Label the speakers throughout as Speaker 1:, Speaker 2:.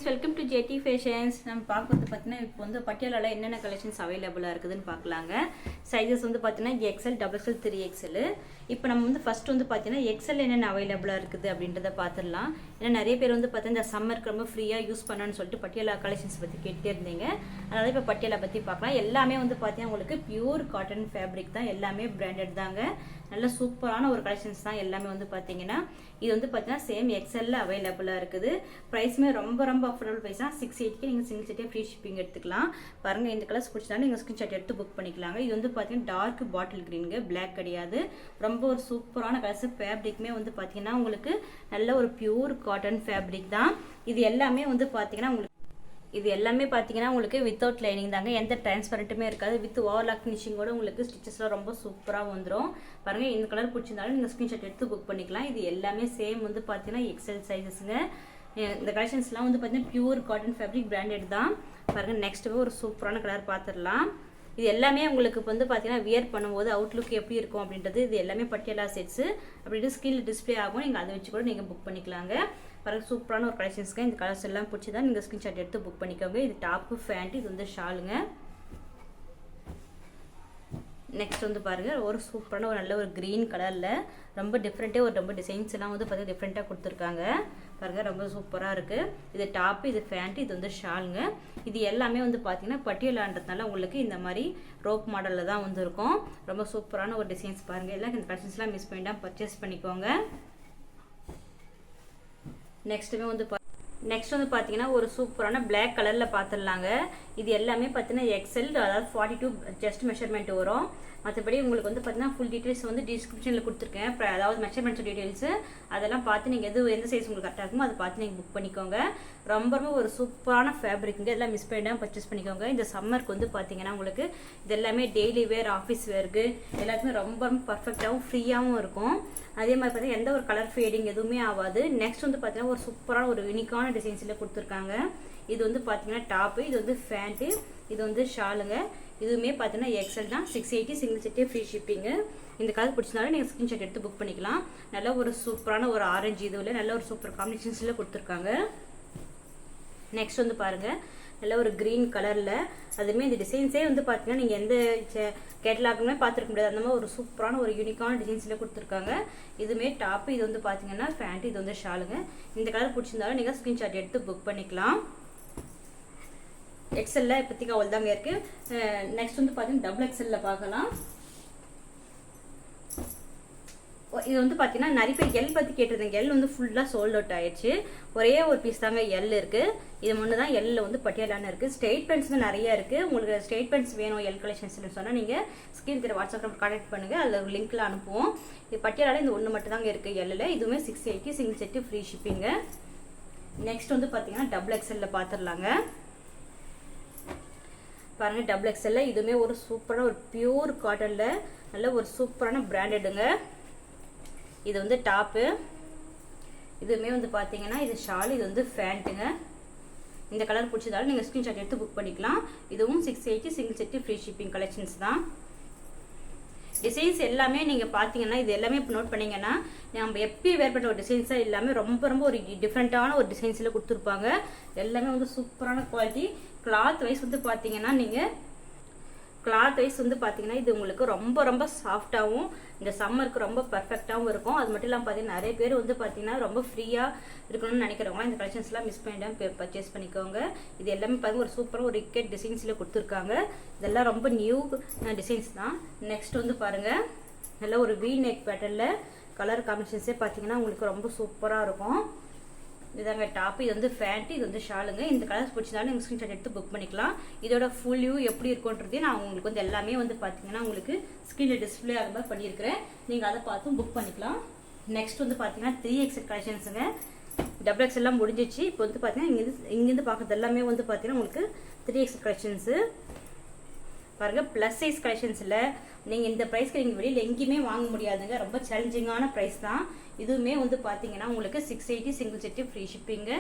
Speaker 1: Friends, welcome to JD fashions. நம்ம பார்க்குறது பார்த்தீங்கன்னா இப்போ வந்து பட்டியாலால என்னென்ன கலெக்ஷன்ஸ் அவைலபிளாக இருக்குதுன்னு பார்க்கலாங்க. சைஸஸ் வந்து பார்த்தீங்கன்னா எக்ஸ்எல், டபுள் எக்ஸ்எல், 3XL. இப்போ நம்ம வந்து ஃபர்ஸ்ட் வந்து பார்த்தீங்கன்னா எக்ஸ்எல் என்னென்ன அவைலபிளாக இருக்குது அப்படின்றத பார்த்துடலாம். ஏன்னா நிறைய பேர் வந்து பார்த்தீங்கன்னா இந்த சம்மருக்கு ரொம்ப ஃப்ரீயாக யூஸ் பண்ணணும்னு சொல்லிட்டு பட்டியாலா கலெக்ஷன்ஸ் பற்றி கேட்டே இருந்தீங்க. அதனால இப்போ பட்டியாலா பற்றி பார்க்கலாம். எல்லாமே வந்து பார்த்தீங்கன்னா உங்களுக்கு பியூர் காட்டன் ஃபேப்ரிக் தான், எல்லாமே பிராண்டட் தாங்க. நல்ல சூப்பரான ஒரு கலெக்ஷன்ஸ் தான் எல்லாமே வந்து பார்த்தீங்கன்னா. இது வந்து பார்த்தீங்கன்னா சேம் எக்ஸ்எல்ல அவைலபிளாக இருக்குது. ப்ரைஸுமே ரொம்ப ரொம்ப அஃபோர்டபுள் ப்ரைஸ் தான். 680 நீங்கள் சிங்கிள் செட்டே ஃப்ரீ ஷிப்பிங் எடுத்துக்கலாம். பாருங்கள், இந்த கலர்ஸ் பிடிச்சாலும் நீங்கள் ஸ்கிரீன்ஷாட் எடுத்து புக் பண்ணிக்கலாங்க. இது வந்து பார்த்தீங்கன்னா டார்க் பாட்டில் க்ரீனுங்க, பிளாக் கிடையாது. ரொம்ப ஒரு சூப்பரான கலர்ஸ். ஃபேப்ரிக்குமே வந்து பார்த்தீங்கன்னா உங்களுக்கு நல்ல ஒரு பியூர் காட்டன் ஃபேப்ரிக் தான். இது எல்லாமே வந்து பார்த்தீங்கன்னா உங்களுக்கு வித்தவுட் லைனிங் தாங்க. எந்த டிரான்ஸ்பரண்ட்டுமே இருக்காது. வித் ஓவர்லாக் ஃபினிஷிங்கோட உங்களுக்கு ஸ்டிச்சஸ்லாம் ரொம்ப சூப்பராக வந்துடும். பாருங்கள், இந்த கலர் பிடிச்சிருந்தாலும் நீங்கள் ஸ்க்ரீன்ஷாட் எடுத்து புக் பண்ணிக்கலாம். இது எல்லாமே சேம் வந்து பார்த்தீங்கன்னா எக்ஸ்எல் சைஸஸ்ங்க. இந்த கலெக்ஷன்ஸ்லாம் வந்து பார்த்தீங்கன்னா பியூர் காட்டன் ஃபேப்ரிக் பிராண்டட் தான். பாருங்கள், நெக்ஸ்ட்டு ஒரு சூப்பரான கலர் பார்த்துடலாம். இது எல்லாமே உங்களுக்கு வந்து பார்த்தீங்கன்னா வியர் பண்ணும்போது அவுட்லுக் எப்படி இருக்கும் அப்படின்றது, இது எல்லாமே பட்டியாலா செட்ஸு அப்படின்ட்டு ஸ்கிரீனில் டிஸ்பிளே ஆகும். நீங்கள் அதை வச்சு கூட நீங்கள் புக் பண்ணிக்கலாங்க. பாருங்கள், சூப்பரான ஒரு கலெக்ஷன்ஸ்க்கு. இந்த கலர்ஸ் எல்லாம் பிடிச்சி தான் நீங்கள் ஸ்க்ரீன்ஷாட் எடுத்து புக் பண்ணிக்கோங்க. இது டாப்பு, ஃபேண்ட், இது வந்து ஷாலுங்க. நெக்ஸ்ட் வந்து பாருங்கள், ஒரு சூப்பரான ஒரு நல்ல ஒரு க்ரீன் கலரில் ரொம்ப டிஃப்ரெண்ட்டாக ஒரு ரொம்ப டிசைன்ஸ் எல்லாம் வந்து பார்த்தீங்கன்னா டிஃப்ரெண்ட்டாக கொடுத்துருக்காங்க. பாருங்கள், ரொம்ப சூப்பராக இருக்குது. இது டாப்பு, இது ஃபேண்ட்டு, இது வந்து ஷாலுங்க. இது எல்லாமே வந்து பார்த்தீங்கன்னா பட்டியலான்றதுனால உங்களுக்கு இந்த மாதிரி ரோப் மாடலில் தான் வந்து இருக்கும். ரொம்ப சூப்பரான ஒரு டிசைன்ஸ் பாருங்கள். எல்லாம் இந்த கலெக்ஷன்ஸ்லாம் மிஸ் பண்ணிட்டால் பர்ச்சேஸ் பண்ணிக்கோங்க. நெக்ஸ்ட் வந்து பார்த்தீங்கன்னா ஒரு சூப்பரான பிளாக் கலரில் பார்த்துடலாங்க. இது எல்லாமே பார்த்தீங்கன்னா எக்ஸ்எல், அதாவது 42 ஜஸ்ட் மெஷர்மெண்ட் வரும். மற்றபடி உங்களுக்கு வந்து பார்த்தீங்கன்னா ஃபுல் டீட்டெயில்ஸ் வந்து டிஸ்கிரிப்ஷனில் கொடுத்துருக்கேன். அதாவது மெஷர்மெண்ட்ஸ் டீட்டெயில்ஸு அதெல்லாம் பார்த்து நீங்கள் எந்த சைஸ் உங்களுக்கு கரெக்டாக இருக்குமோ அதை பார்த்து நீங்கள் புக் பண்ணிக்கோங்க. ரொம்ப ரொம்ப ஒரு சூப்பரான ஃபேப்ரிக்குங்க. எல்லாம் மிஸ் பண்ணிடாமல் பர்ச்சேஸ் பண்ணிக்கோங்க. இந்த சம்மருக்கு வந்து பார்த்தீங்கன்னா உங்களுக்கு இது எல்லாமே டெய்லி வேர், ஆஃபீஸ் வேருக்கு எல்லாத்துக்குமே ரொம்ப ரொம்ப பர்ஃபெக்டாகவும் ஃப்ரீயாகவும் இருக்கும். அதே மாதிரி பார்த்தீங்கன்னா எந்த ஒரு கலர் ஃபேடிங் எதுவுமே ஆகாது. நெக்ஸ்ட் வந்து பார்த்தீங்கன்னா ஒரு சூப்பரான ஒரு யூனிக்கான டிசைன்ஸில் கொடுத்துருக்காங்க. இது வந்து பார்த்தீங்கன்னா டாப்பு, இது வந்து ஃபேண்ட்டு, இது வந்து ஷாலுங்க. இதுவுமே பார்த்தீங்கன்னா எக்ஸ்எல் தான். 680 சிங்கிள் செட்டே ஃப்ரீ ஷிப்பிங்கு. இந்த கலர் பிடிச்சனாலும் நீங்கள் ஸ்க்ரீன்ஷாட் எடுத்து புக் பண்ணிக்கலாம். நல்ல ஒரு சூப்பரான ஒரு ஆரஞ்சு இதுவில் நல்ல ஒரு சூப்பர் காம்பினேஷன்ஸில் கொடுத்துருக்காங்க. நெக்ஸ்ட் வந்து பாருங்கள், நல்ல ஒரு க்ரீன் கலரில் அதுவுமே இந்த டிசைன்ஸே வந்து பார்த்தீங்கன்னா நீங்கள் எந்த கேட்டலாகுமே பார்த்துருக்க முடியாது. அந்த மாதிரி ஒரு சூப்பரான ஒரு யூனிக்கான டிசைன்ஸில் கொடுத்துருக்காங்க. இதுவுமே டாப்பு, இது வந்து பார்த்தீங்கன்னா ஃபேண்ட்டு, இது வந்து ஷாலுங்க. இந்த கலர் பிடிச்சிருந்தாலும் நீங்கள் ஸ்க்ரீன்ஷாட் எடுத்து புக் பண்ணிக்கலாம். எக்ஸ்எல்ல இப்போதைக்கு அவள் தாங்க இருக்குது. நெக்ஸ்ட் வந்து பார்த்தீங்கன்னா டபுள் எக்ஸ்எல்ல பார்க்கலாம். இது வந்து பார்த்தீங்கன்னா நிறைய பேர் எல் பற்றி கேட்டிருந்தேங்க. எல் வந்து ஃபுல்லாக சோல்ட் அவுட் ஆயிடுச்சு. ஒரே ஒரு பீஸ் தாங்க எல் இருக்குது. இது முன்னே தான் எல்லில் வந்து பட்டியாலான இருக்குது. ஸ்ட்ரெயிட் பேண்ட்ஸ் நிறைய இருக்குது. உங்களுக்கு ஸ்ட்ரெயிட் பேண்ட்ஸ் வேணும் எல் கலெக்ஷன்ஸ்னு சொன்னால் நீங்கள் ஸ்க்ரீன் தெரிய வாட்ஸ்அப் நம்பர் கான்டாக்ட் பண்ணுங்கள். அதில் ஒரு லிங்க்கில் அனுப்புவோம். இது பட்டியாலால இந்த ஒன்று மட்டும் தாங்க இருக்குது எல்லில். இதுவுமே 680 சிங்கிள் செட்டு ஃப்ரீ ஷிப்பிங்க. நெக்ஸ்ட் வந்து பார்த்தீங்கன்னா டபுள் எக்ஸ்எல்ல பார்த்துடலாங்க. பாருங்கள், டபுள் எக்ஸ்எல்ல இதுவுமே ஒரு சூப்பரான ஒரு பியூர் காட்டனில் நல்ல ஒரு சூப்பரான பிராண்டடுங்க. இது வந்து டாப்பு, இதுவுமே வந்து பார்த்தீங்கன்னா இது ஷால், இது வந்து ஃபேண்ட்டுங்க. இந்த கலர் பிடிச்சதாலும் நீங்கள் ஸ்க்ரீன்ஷாட் எடுத்து புக் பண்ணிக்கலாம். இதுவும் 680 single set free shipping collections தான். டிசைன்ஸ் எல்லாமே நீங்கள் பார்த்தீங்கன்னா இது எல்லாமே இப்போ நோட் பண்ணிங்கன்னா நம்ம எப்பயும் வேர் பண்ணுற ஒரு டிசைன்ஸாக எல்லாமே ரொம்ப ரொம்ப ஒரு டிஃப்ரெண்ட்டான ஒரு டிசைன்ஸில் கொடுத்துருப்பாங்க. எல்லாமே வந்து சூப்பரான குவாலிட்டி. கிளாத் வைஸ் வந்து பார்த்தீங்கன்னா இது உங்களுக்கு ரொம்ப ரொம்ப சாஃப்டாகவும் இந்த சம்மருக்கு ரொம்ப பர்ஃபெக்டாகவும் இருக்கும். அது மட்டும் இல்லாமல் பார்த்தீங்கன்னா நிறைய பேர் வந்து பார்த்தீங்கன்னா ரொம்ப ஃப்ரீயாக இருக்கணும்னு நினைக்கிறவங்க இந்த கலெக்ஷன்ஸ்லாம் மிஸ் பண்ணிடாம பர்ச்சேஸ் பண்ணிக்கோங்க. இது எல்லாமே பாருங்கள் ஒரு சூப்பராக ஒரு இக்கெட் டிசைன்ஸில் கொடுத்துருக்காங்க. இதெல்லாம் ரொம்ப நியூ டிசைன்ஸ் தான். நெக்ஸ்ட் வந்து பாருங்கள், நல்ல ஒரு வி நெக் பேட்டர்னில் கலர் காம்பினேஷன்ஸே பார்த்தீங்கன்னா உங்களுக்கு ரொம்ப சூப்பராக இருக்கும். இதுதாங்க டாப்பு, இது வந்து ஃபேண்ட்டு, இது வந்து ஷாலுங்க. இந்த கலர்ஸ் பிடிச்சதாலும் நீங்கள் ஸ்க்ரீன்ஷாட் எடுத்து புக் பண்ணிக்கலாம். இதோட ஃபுல் வியூ எப்படி இருக்குன்றதே நான் உங்களுக்கு வந்து எல்லாமே வந்து பார்த்தீங்கன்னா உங்களுக்கு ஸ்க்ரீனில் டிஸ்பிளே ஆகிற மாதிரி பண்ணியிருக்கிறேன். நீங்கள் அதை பார்த்தும் புக் பண்ணிக்கலாம். நெக்ஸ்ட் வந்து பார்த்தீங்கன்னா 3XL கலெக்ஷன்ஸுங்க. டபுள் எக்ஸ் எல்லாம் முடிஞ்சிச்சு. இப்போ வந்து பார்த்தீங்கன்னா இங்கேருந்து பார்க்குறது எல்லாமே வந்து பார்த்தீங்கன்னா உங்களுக்கு 3XL கலெக்ஷன்ஸு. பாருங்கள், ப்ளஸ் சைஸ் கலெக்ஷன்ஸில் நீங்கள் இந்த ப்ரைஸ்க்கு நீங்கள் வெளியில் எங்கேயுமே வாங்க முடியாதுங்க. ரொம்ப சேலஞ்சிங்கான ப்ரைஸ் தான். இதுவுமே வந்து பார்த்தீங்கன்னா உங்களுக்கு 680 சிங்கிள் செட்டு ஃப்ரீ ஷிப்பிங்க.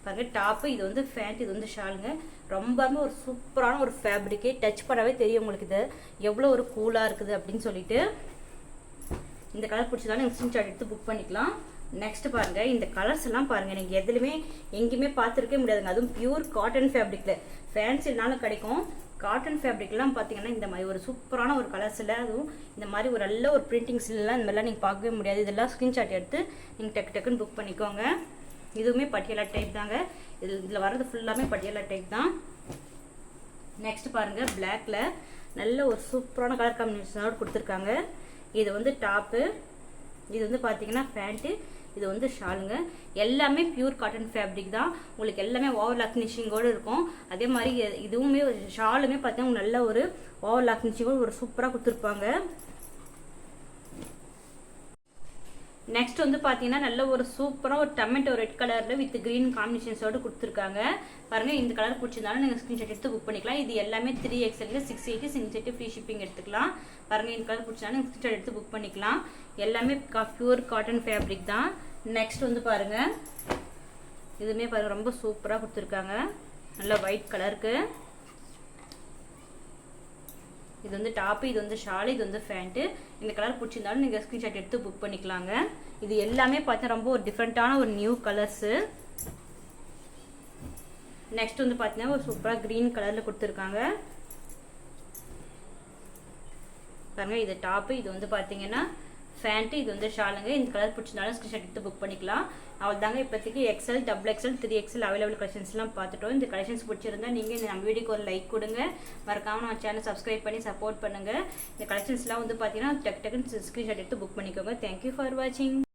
Speaker 1: பாருங்கள், டாப்பு, இது வந்து ஃபேண்ட், இது வந்து ஷாலுங்க. ரொம்பவே ஒரு சூப்பரான ஒரு ஃபேப்ரிக்கே. டச் பண்ணவே தெரியும் உங்களுக்கு இது எவ்வளோ ஒரு கூலாக இருக்குது அப்படின்னு சொல்லிட்டு. இந்த கலர் பிடிச்சதாலும் நீங்கள் ஸ்க்ரீன்ஷாட் எடுத்து புக் பண்ணிக்கலாம். நெக்ஸ்ட் பாருங்க, இந்த கலர்ஸ் எல்லாம் பாருங்க, நீங்க எதுலையுமே எங்கேயுமே பார்த்துருக்கே முடியாதுங்க. அதுவும் பியூர் காட்டன் ஃபேப்ரிக்ல ஃபேன்சினாலும் கிடைக்கும். காட்டன் ஃபேப்ரிக்லாம் பார்த்தீங்கன்னா இந்த மாதிரி ஒரு சூப்பரான ஒரு கலர்ஸில், அதுவும் இந்த மாதிரி ஒரு நல்ல ஒரு பிரிண்டிங்ஸ்லாம் இந்த மாதிரிலாம் நீங்கள் பார்க்கவே முடியாது. இதெல்லாம் ஸ்க்ரீன்ஷாட் எடுத்து நீங்கள் டக்குன்னு புக் பண்ணிக்கோங்க. இதுவுமே பட்டியாலா டைப் தாங்க. இதில் வர்றது ஃபுல்லாமே பட்டியாலா டைப் தான். நெக்ஸ்ட் பாருங்க, பிளாக்ல நல்ல ஒரு சூப்பரான கலர் காம்பினேஷனோட கொடுத்துருக்காங்க. இது வந்து டாப்பு, இது வந்து பார்த்தீங்கன்னா பேண்ட்டு, இது வந்து ஷாலுங்க. எல்லாமே பியூர் காட்டன் ஃபேப்ரிக் தான். உங்களுக்கு எல்லாமே ஓவர்லாக் ஃபினிஷிங்கோடு இருக்கும். அதே மாதிரி இதுவுமே ஷாலுமே பார்த்தீங்கன்னா நல்ல ஒரு ஓவர்லாக் ஃபினிஷிங்கோடு ஒரு சூப்பராக கொடுத்துருப்பாங்க. நெக்ஸ்ட் வந்து பார்த்தீங்கன்னா நல்ல ஒரு சூப்பராக ஒரு டொமேட்டோ ரெட் கலரில் வித் கிரீன் காம்பினேஷன்ஸோடு கொடுத்துருக்காங்க. பாருங்கள், இந்த கலர் பிடிச்சிருந்தாலும் நீங்கள் ஸ்க்ரீன்ஷாட் எடுத்து புக் பண்ணிக்கலாம். இது எல்லாமே 3XL 680 680 ஃப்ரீ ஷிப்பிங் எடுத்துக்கலாம். பாருங்கள், இந்த கலர் பிடிச்சிருந்தாலும் நீங்கள் ஸ்க்ரீன்ஷாட் எடுத்து புக் பண்ணிக்கலாம். எல்லாமே பியூர் காட்டன் ஃபேப்ரிக் தான். நெக்ஸ்ட் வந்து பாருங்கள், இதுவுமே பாருங்கள் ரொம்ப சூப்பராக கொடுத்துருக்காங்க. நல்ல ஒயிட் கலருக்கு. இது வந்து டாப்பு, இது வந்து ஷாலு, இது வந்து பேண்ட்டு. இந்த கலர் பிடிச்சிருந்தாலும் நீங்கள் ஸ்க்ரீன்ஷாட் எடுத்து புக் பண்ணிக்கலாங்க. இது எல்லாமே பார்த்தா ரொம்ப ஒரு டிஃப்ரெண்ட்டான ஒரு நியூ கலர்ஸு. நெக்ஸ்ட் வந்து பார்த்தீங்கன்னா ஒரு சூப்பராக க்ரீன் கலரில் கொடுத்துருக்காங்க. பாருங்கள், இது டாப்பு, இது வந்து பார்த்தீங்கன்னா ஃபேண்ட்டு, இது வந்து ஷாலுங்க. இந்த கலர் பிடிச்சிருந்தாலும் ஸ்க்ரீன்ஷாட் எடுத்து புக் பண்ணிக்கலாம். அவள் தாங்க இப்போதைக்கு XL, XXL, 3XL அவைலபிள் கலெக்ஷன்ஸ்லாம் பார்த்துட்டோம். இந்த கலெக்ஷன்ஸ் பிடிச்சிருந்தா நீங்கள் இந்த நம்ம வீடியோக்கு ஒரு லைக் கொடுங்க. மறக்காமல் நம்ம சேனல் சப்ஸ்கிரைப் பண்ணி சப்போர்ட் பண்ணுங்கள். இந்த கலெக்ஷன்ஸ்லாம் வந்து பார்த்தீங்கன்னா டக்குன்னு ஸ்க்ரீன்ஷாட் எடுத்து புக் பண்ணிக்கோங்க. தேங்க்யூ ஃபார் வாட்சிங்.